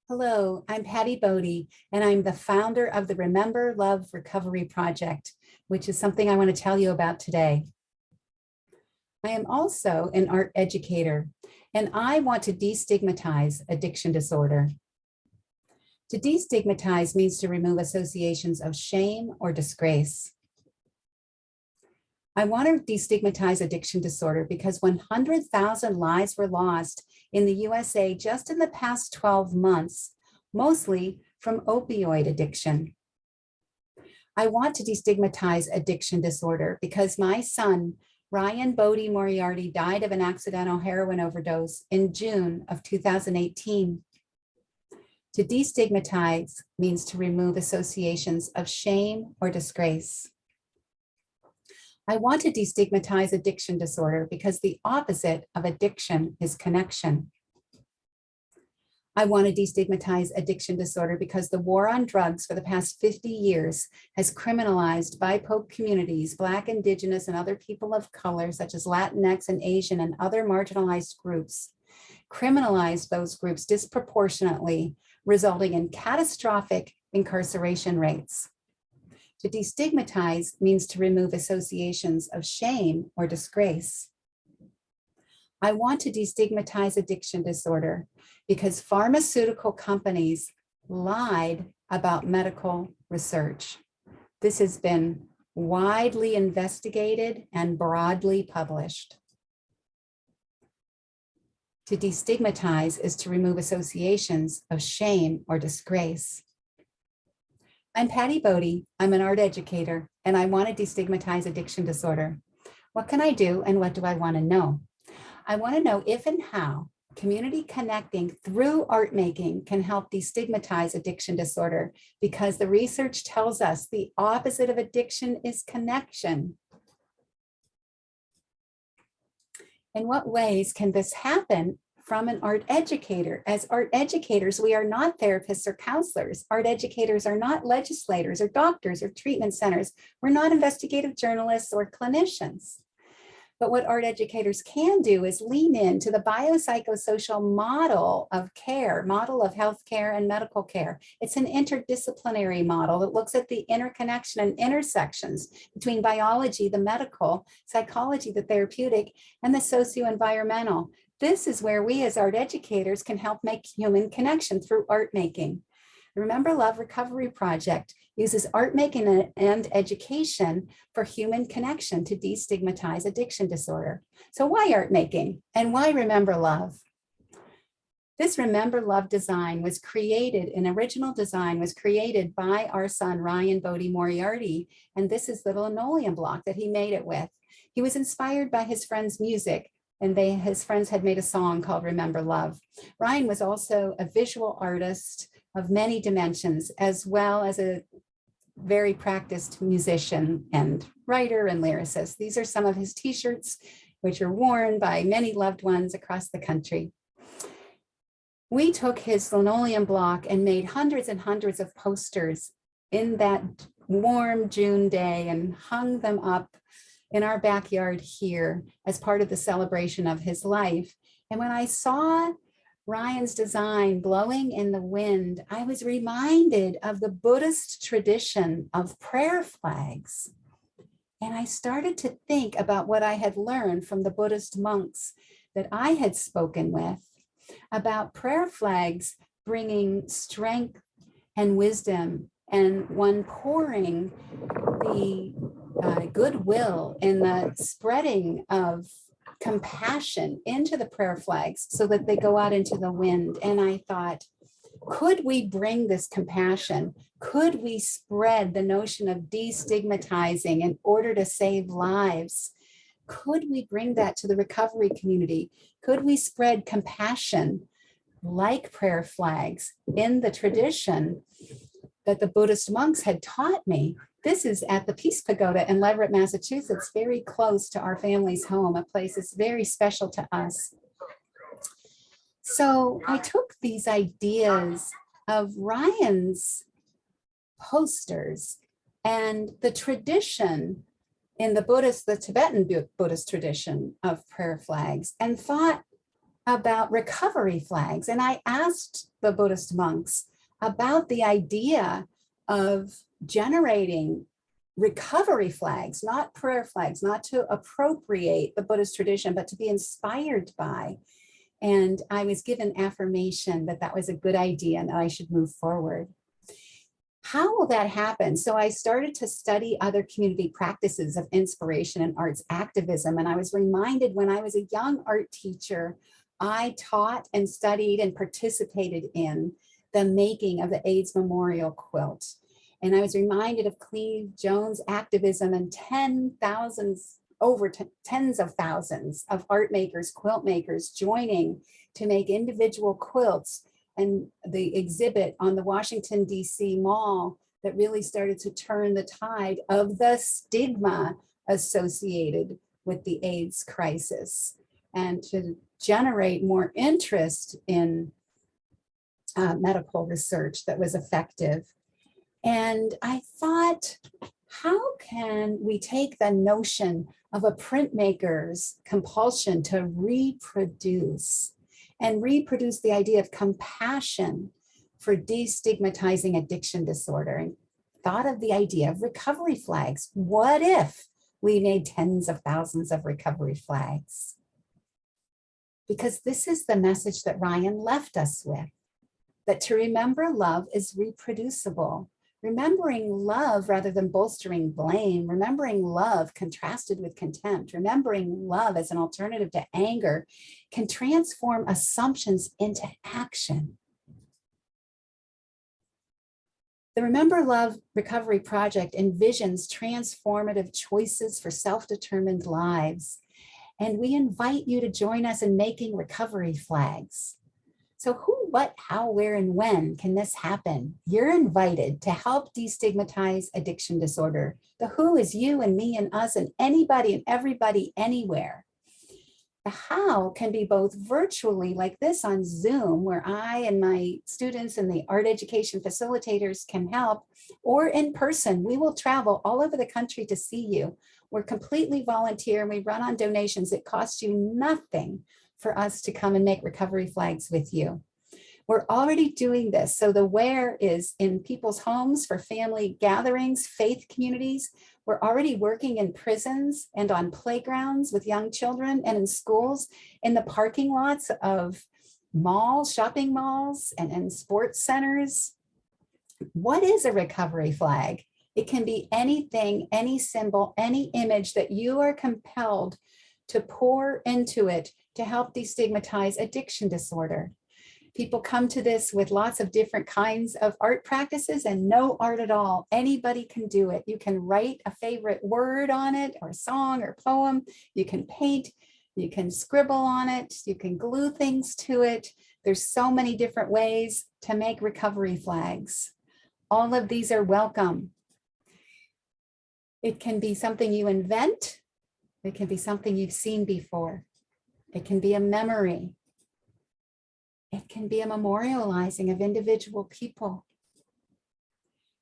Hello, I'm Patty Bode, and I'm the founder of the Remember Love Recovery Project, which is something I want to tell you about today. I am also an art educator, and I want to destigmatize addiction disorder. To destigmatize means to remove associations of shame or disgrace. I want to destigmatize addiction disorder because 100,000 lives were lost in the USA just in the past 12 months, mostly from opioid addiction. I want to destigmatize addiction disorder because my son, Ryan Bode Moriarty, died of an accidental heroin overdose in June of 2018. To destigmatize means to remove associations of shame or disgrace. I want to destigmatize addiction disorder because the opposite of addiction is connection. I want to destigmatize addiction disorder because the war on drugs for the past 50 years has criminalized BIPOC communities, Black, Indigenous, and other people of color, such as Latinx and Asian and other marginalized groups, criminalized those groups disproportionately, resulting in catastrophic incarceration rates. To destigmatize means to remove associations of shame or disgrace. I want to destigmatize addiction disorder because pharmaceutical companies lied about medical research. This has been widely investigated and broadly published. To destigmatize is to remove associations of shame or disgrace. I'm Patty Bode. I'm an art educator, and I want to destigmatize addiction disorder. What can I do, and what do I want to know? I want to know if and how community connecting through art making can help destigmatize addiction disorder, because the research tells us the opposite of addiction is connection. In what ways can this happen from an art educator? As art educators, we are not therapists or counselors. Art educators are not legislators or doctors or treatment centers. We're not investigative journalists or clinicians. But what art educators can do is lean into the biopsychosocial model of care, model of healthcare and medical care. It's an interdisciplinary model that looks at the interconnection and intersections between biology, the medical, psychology, the therapeutic, and the socio-environmental. This is where we as art educators can help make human connection through art making. The Remember Love Recovery Project uses art making and education for human connection to destigmatize addiction disorder. So why art making and why Remember Love? This Remember Love design was created, an original design was created by our son, Ryan Bode Moriarty, and this is the linoleum block that he made it with. He was inspired by his friend's music, and his friends had made a song called Remember Love. Ryan was also a visual artist of many dimensions, as well as a very practiced musician and writer and lyricist. These are some of his t-shirts, which are worn by many loved ones across the country. We took his linoleum block and made hundreds and hundreds of posters in that warm June day and hung them up in our backyard here as part of the celebration of his life. And when I saw Ryan's design blowing in the wind, I was reminded of the Buddhist tradition of prayer flags. And I started to think about what I had learned from the Buddhist monks that I had spoken with about prayer flags bringing strength and wisdom, and one pouring the goodwill and the spreading of compassion into the prayer flags so that they go out into the wind. And I thought, could we bring this compassion? Could we spread the notion of destigmatizing in order to save lives? Could we bring that to the recovery community? Could we spread compassion like prayer flags in the tradition that the Buddhist monks had taught me? This is at the Peace Pagoda in Leverett, Massachusetts, very close to our family's home, a place that's very special to us. So I took these ideas of Ryan's posters and the tradition in the Tibetan Buddhist tradition of prayer flags, and thought, about recovery flags. And I asked the Buddhist monks about the idea of generating recovery flags, not prayer flags, not to appropriate the Buddhist tradition, but to be inspired by. And I was given affirmation that that was a good idea and that I should move forward. How will that happen? So I started to study other community practices of inspiration and arts activism. And I was reminded when I was a young art teacher, I taught and studied and participated in the making of the AIDS Memorial Quilt. And I was reminded of Cleve Jones' activism and tens of thousands of art makers, quilt makers joining to make individual quilts, and the exhibit on the Washington, D.C. Mall that really started to turn the tide of the stigma associated with the AIDS crisis and to generate more interest in medical research that was effective. And I thought, how can we take the notion of a printmaker's compulsion to reproduce and reproduce the idea of compassion for destigmatizing addiction disorder, and thought of the idea of recovery flags? What if we made tens of thousands of recovery flags? Because this is the message that Ryan left us with, that to remember love is reproducible. Remembering love rather than bolstering blame, remembering love contrasted with contempt, remembering love as an alternative to anger can transform assumptions into action. The Remember Love Recovery Project envisions transformative choices for self-determined lives. And we invite you to join us in making recovery flags. So who, what, how, where, and when can this happen? You're invited to help destigmatize addiction disorder. The who is you and me and us and anybody and everybody anywhere. The how can be both virtually, like this on Zoom, where I and my students and the art education facilitators can help, or in person. We will travel all over the country to see you. We're completely volunteer and we run on donations. It costs you nothing for us to come and make recovery flags with you. We're already doing this. So the where is in people's homes for family gatherings, faith communities. We're already working in prisons and on playgrounds with young children and in schools, in the parking lots of malls, shopping malls, and sports centers. What is a recovery flag? It can be anything, any symbol, any image that you are compelled to pour into it to help destigmatize addiction disorder. People come to this with lots of different kinds of art practices and no art at all. Anybody can do it. You can write a favorite word on it or song or poem. You can paint, you can scribble on it, you can glue things to it. There's so many different ways to make recovery flags. All of these are welcome. It can be something you invent. It can be something you've seen before. It can be a memory. It can be a memorializing of individual people.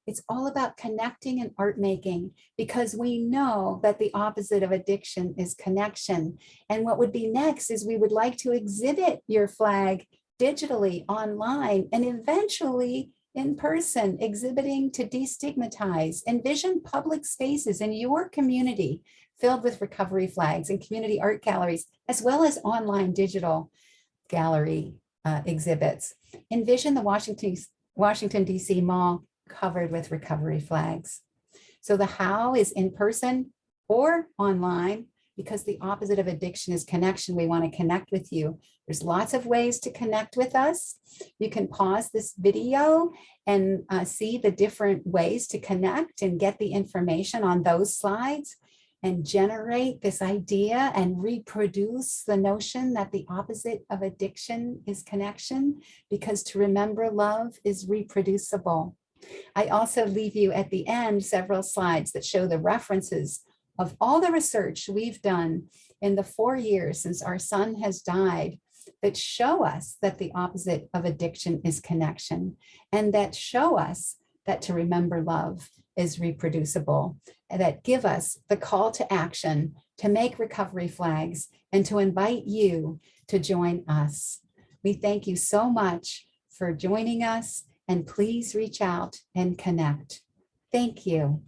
It's all about connecting and art making, because we know that the opposite of addiction is connection. And what would be next is we would like to exhibit your flag digitally, online, and eventually in person, exhibiting to destigmatize. Envision public spaces in your community filled with recovery flags and community art galleries, as well as online digital gallery exhibits. Envision the Washington, D.C. Mall covered with recovery flags. So the how is in person or online, because the opposite of addiction is connection. We want to connect with you. There's lots of ways to connect with us. You can pause this video and see the different ways to connect and get the information on those slides and generate this idea and reproduce the notion that the opposite of addiction is connection, because to remember love is reproducible. I also leave you at the end several slides that show the references of all the research we've done in the 4 years since our son has died, that show us that the opposite of addiction is connection, and that show us that to remember love is reproducible, and that give us the call to action to make recovery flags and to invite you to join us. We thank you so much for joining us, and please reach out and connect. Thank you.